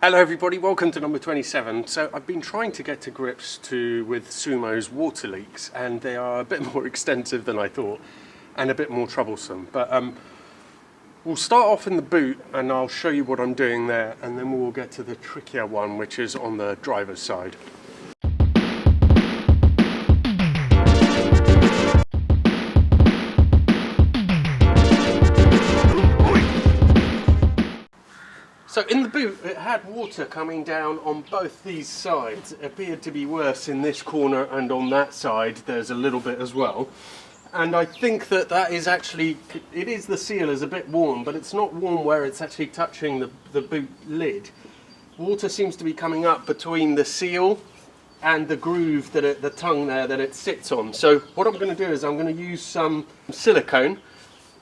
Hello everybody, welcome to number 27. So I've been trying to get to grips with Sumo's water leaks, and they are a bit more extensive than I thought and a bit more troublesome. But we'll start off in the boot and I'll show you what I'm doing there, and then we'll get to the trickier one, which is on the driver's side. So in the boot, it had water coming down on both these sides. It appeared to be worse in this corner, and on that side there's a little bit as well. And I think that is actually, it is, the seal is a bit warm, but it's not warm where it's actually touching the boot lid. Water seems to be coming up between the seal and the groove, the tongue there that it sits on. So what I'm going to do is I'm going to use some silicone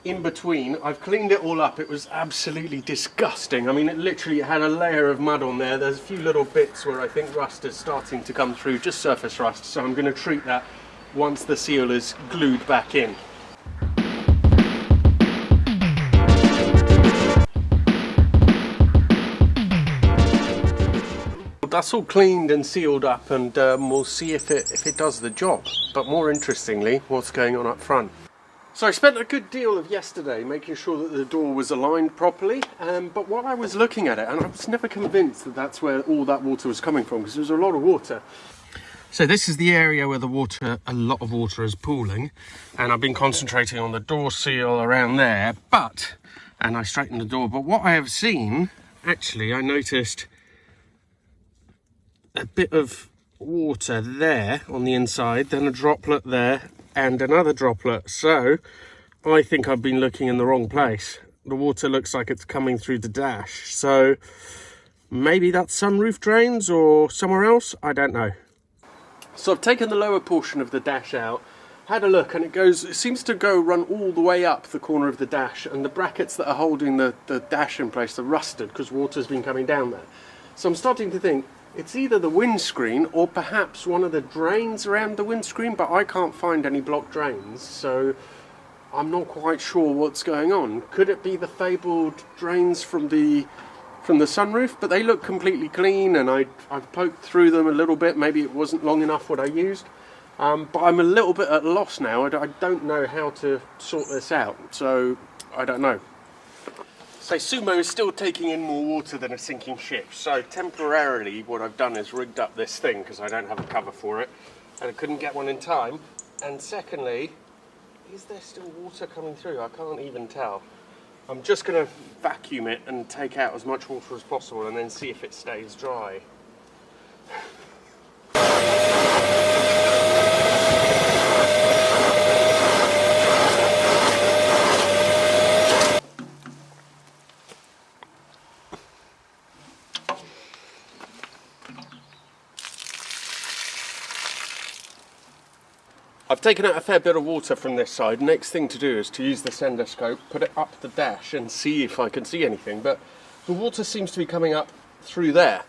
in between. I've cleaned it all up. It was absolutely disgusting. I mean, it literally had a layer of mud on there. There's a few little bits where I think rust is starting to come through, just surface rust. So I'm going to treat that once the seal is glued back in. That's all cleaned and sealed up, and we'll see if it does the job. But more interestingly, what's going on up front. So I spent a good deal of yesterday making sure that the door was aligned properly, but while I was looking at it, and I was never convinced that that's where all that water was coming from, because there was a lot of water. So this is the area where a lot of water is pooling, and I've been concentrating on the door seal around there, and I straightened the door, but what I have seen, actually, I noticed a bit of water there on the inside, then a droplet there, and another droplet. So I think I've been looking in the wrong place. The water looks like it's coming through the dash, so maybe that's sunroof drains or somewhere else, I don't know. So I've taken the lower portion of the dash out, had a look, and it seems to run all the way up the corner of the dash, and the brackets that are holding the dash in place are rusted because water's been coming down there. So I'm starting to think it's either the windscreen or perhaps one of the drains around the windscreen, but I can't find any blocked drains, so I'm not quite sure what's going on. Could it be the fabled drains from the sunroof? But they look completely clean, and I've poked through them a little bit. Maybe it wasn't long enough what I used, but I'm a little bit at a loss now. I don't know how to sort this out, so I don't know. So Sumo is still taking in more water than a sinking ship, so temporarily what I've done is rigged up this thing because I don't have a cover for it and I couldn't get one in time. And secondly, is there still water coming through? I can't even tell. I'm just going to vacuum it and take out as much water as possible and then see if it stays dry. I've taken out a fair bit of water from this side. Next thing to do is to use the endoscope, put it up the dash and see if I can see anything. But the water seems to be coming up through there,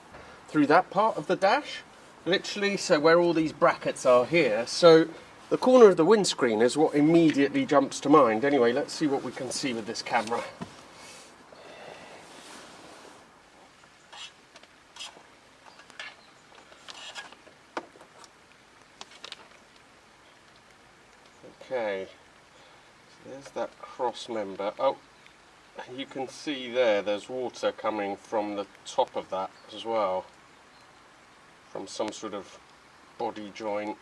through that part of the dash, literally, so where all these brackets are here. So the corner of the windscreen is what immediately jumps to mind. Anyway, let's see what we can see with this camera. Okay, so there's that cross member. Oh, you can see there's water coming from the top of that as well, from some sort of body joint.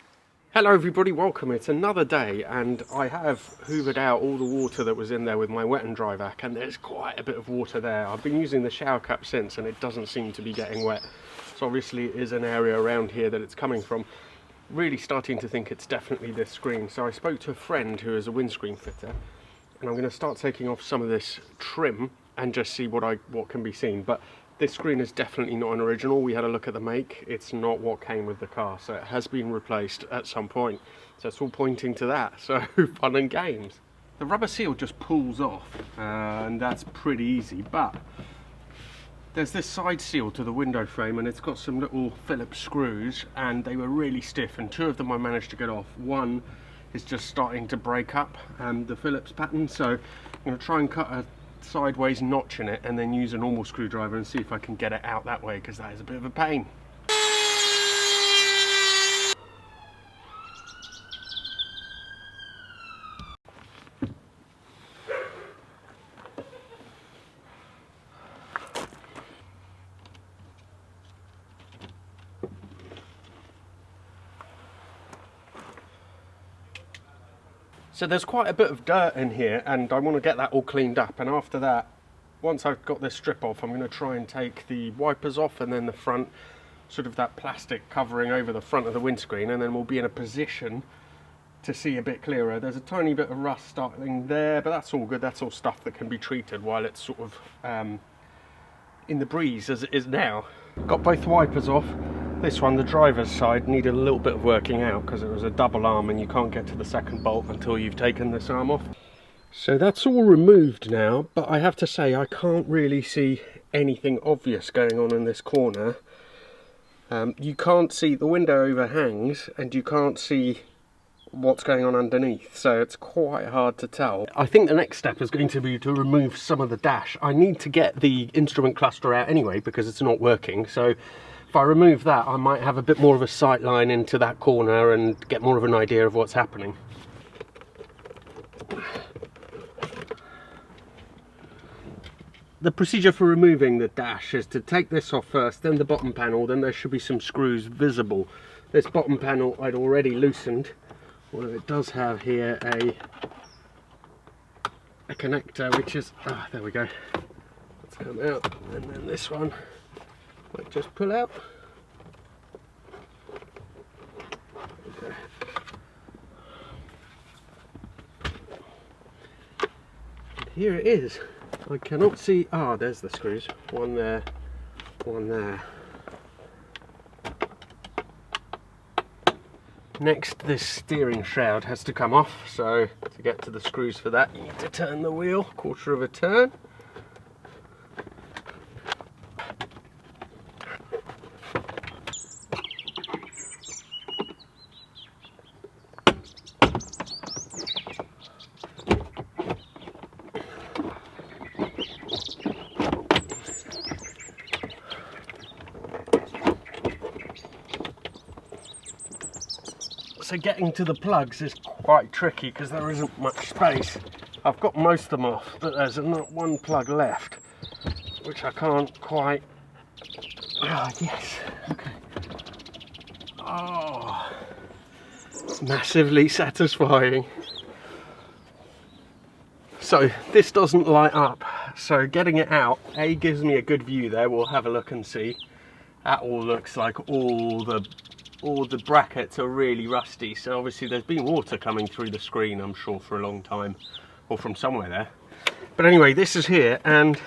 Hello everybody, welcome. It's another day, and I have hoovered out all the water that was in there with my wet and dry vac, and there's quite a bit of water there. I've been using the shower cap since, and it doesn't seem to be getting wet. So obviously it is an area around here that it's coming from. Really starting to think it's definitely this screen. So I spoke to a friend who is a windscreen fitter, and I'm going to start taking off some of this trim and just see what can be seen. But this screen is definitely not an original. We had a look at the make. It's not what came with the car, so it has been replaced at some point. So it's all pointing to that. So fun and games. The rubber seal just pulls off, and that's pretty easy. But there's this side seal to the window frame, and it's got some little Phillips screws, and they were really stiff, and two of them I managed to get off. One is just starting to break up, the Phillips pattern, so I'm going to try and cut a sideways notch in it and then use a normal screwdriver and see if I can get it out that way, because that is a bit of a pain. So there's quite a bit of dirt in here and I want to get that all cleaned up, and after that, once I've got this strip off, I'm going to try and take the wipers off and then the front, sort of that plastic covering over the front of the windscreen, and then we'll be in a position to see a bit clearer. There's a tiny bit of rust starting there, but that's all good. That's all stuff that can be treated while it's sort of in the breeze as it is now. Got both wipers off. This one, the driver's side, needed a little bit of working out because it was a double arm and you can't get to the second bolt until you've taken this arm off. So that's all removed now, but I have to say I can't really see anything obvious going on in this corner. You can't see, the window overhangs and you can't see what's going on underneath, so it's quite hard to tell. I think the next step is going to be to remove some of the dash. I need to get the instrument cluster out anyway because it's not working, so if I remove that I might have a bit more of a sight line into that corner and get more of an idea of what's happening. The procedure for removing the dash is to take this off first, then the bottom panel, then there should be some screws visible. This bottom panel I'd already loosened, although it does have here a connector which is, there we go, let's come out, and then this one might just pull out. Okay. And here it is. I cannot see, there's the screws, one there, one there. Next, this steering shroud has to come off, so to get to the screws for that you need to turn the wheel, quarter of a turn. So getting to the plugs is quite tricky because there isn't much space. I've got most of them off, but there's not one plug left, which I can't quite... yes, okay. Oh, massively satisfying. So this doesn't light up, so getting it out, A, gives me a good view there. We'll have a look and see. That all looks like all the brackets are really rusty, so obviously there's been water coming through the screen, I'm sure, for a long time, or from somewhere there. But anyway, this is here, and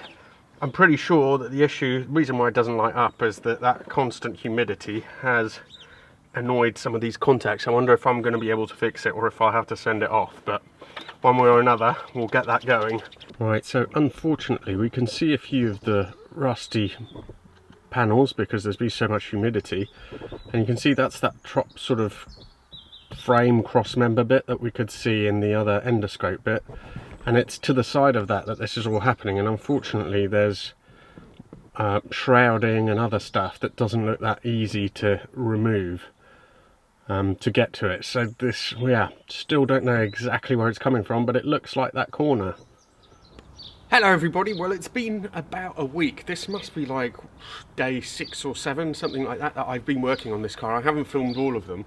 I'm pretty sure that the reason why it doesn't light up is that constant humidity has annoyed some of these contacts. I wonder if I'm going to be able to fix it or if I'll have to send it off, but one way or another we'll get that going. Right, so unfortunately we can see a few of the rusty panels because there's been so much humidity, and you can see that's that top sort of frame cross member bit that we could see in the other endoscope bit, and it's to the side of that this is all happening, and unfortunately there's shrouding and other stuff that doesn't look that easy to remove to get to it. So this, yeah, still don't know exactly where it's coming from, but it looks like that corner. Hello everybody, well it's been about a week, this must be like day 6 or 7, something like that I've been working on this car. I haven't filmed all of them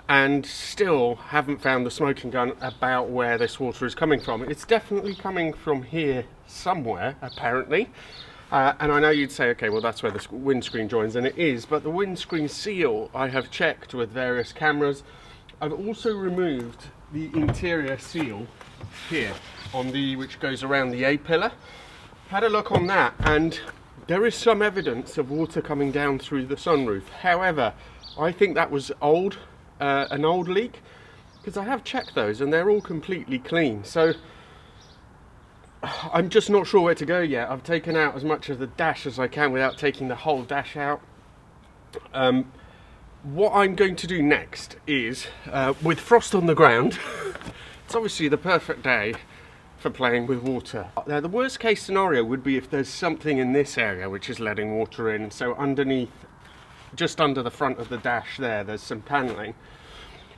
and still haven't found the smoking gun about where this water is coming from. It's definitely coming from here somewhere apparently, and I know you'd say, okay, well that's where the windscreen joins, and it is, but the windscreen seal I have checked with various cameras. I've also removed the interior seal here on which goes around the A-pillar. Had a look on that and there is some evidence of water coming down through the sunroof. However, I think that was an old leak, because I have checked those and they're all completely clean. So I'm just not sure where to go yet. I've taken out as much of the dash as I can without taking the whole dash out. What I'm going to do next is, with frost on the ground, it's obviously the perfect day for playing with water. Now the worst case scenario would be if there's something in this area which is letting water in. So underneath, just under the front of the dash there's some panelling.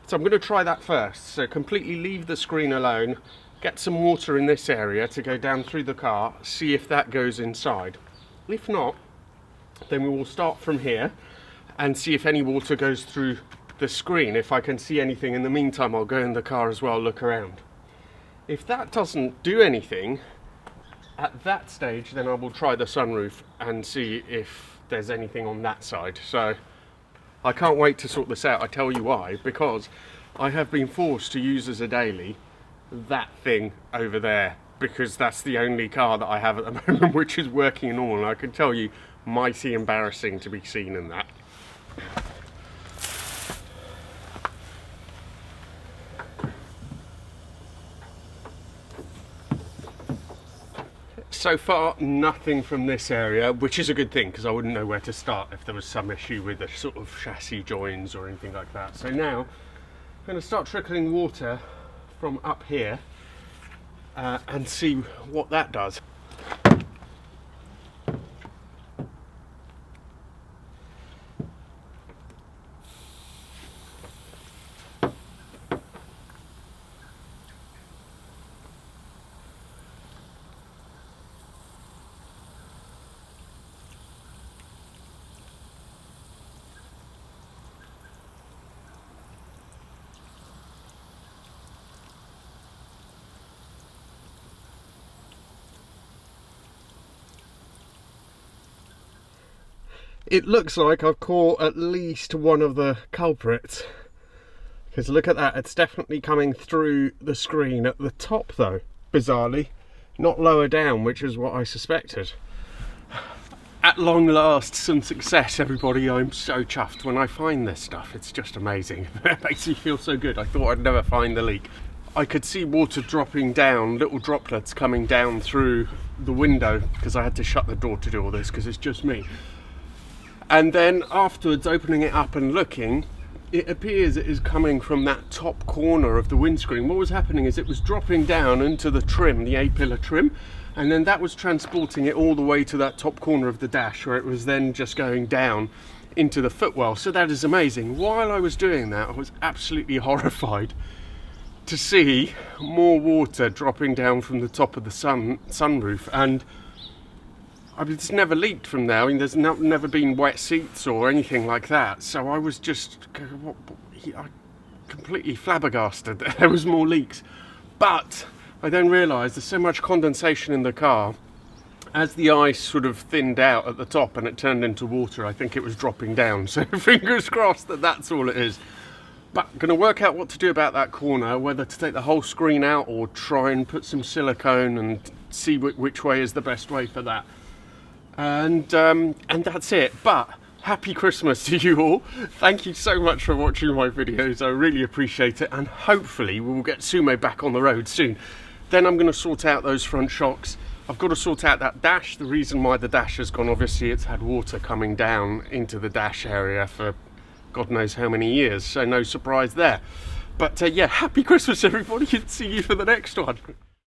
So I'm going to try that first. So completely leave the screen alone, get some water in this area to go down through the car, see if that goes inside. If not, then we will start from here and see if any water goes through the screen. If I can see anything in the meantime, I'll go in the car as well, look around. If that doesn't do anything, at that stage, then I will try the sunroof and see if there's anything on that side. So I can't wait to sort this out. I tell you why, because I have been forced to use as a daily that thing over there, because that's the only car that I have at the moment which is working and all, and I can tell you, mighty embarrassing to be seen in that. So far, nothing from this area, which is a good thing, because I wouldn't know where to start if there was some issue with the sort of chassis joins or anything like that. So now, I'm going to start trickling water from up here and see what that does. It looks like I've caught at least one of the culprits, because look at that, it's definitely coming through the screen at the top though, bizarrely, not lower down, which is what I suspected. At long last, some success everybody. I'm so chuffed when I find this stuff, it's just amazing. It makes me feel so good. I thought I'd never find the leak. I could see water dropping down, little droplets coming down through the window, because I had to shut the door to do all this because it's just me. And then afterwards, opening it up and looking, it appears it is coming from that top corner of the windscreen. What was happening is it was dropping down into the trim, the A-pillar trim, and then that was transporting it all the way to that top corner of the dash, where it was then just going down into the footwell. So that is amazing. While I was doing that, I was absolutely horrified to see more water dropping down from the top of the sunroof, and I mean, it's never leaked from there. I mean, there's never been wet seats or anything like that. So I was just completely flabbergasted that there was more leaks. But I then realised there's so much condensation in the car. As the ice sort of thinned out at the top and it turned into water, I think it was dropping down. So fingers crossed that that's all it is. But I'm going to work out what to do about that corner, whether to take the whole screen out or try and put some silicone and see which way is the best way for that. And that's it. But happy Christmas to you all. Thank you so much for watching my videos. I really appreciate it, and hopefully we will get Sumo back on the road soon. Then I'm going to sort out those front shocks. I've got to sort out that dash. The reason why the dash has gone, obviously it's had water coming down into the dash area for God knows how many years, so no surprise there. But yeah, happy Christmas everybody, and see you for the next one.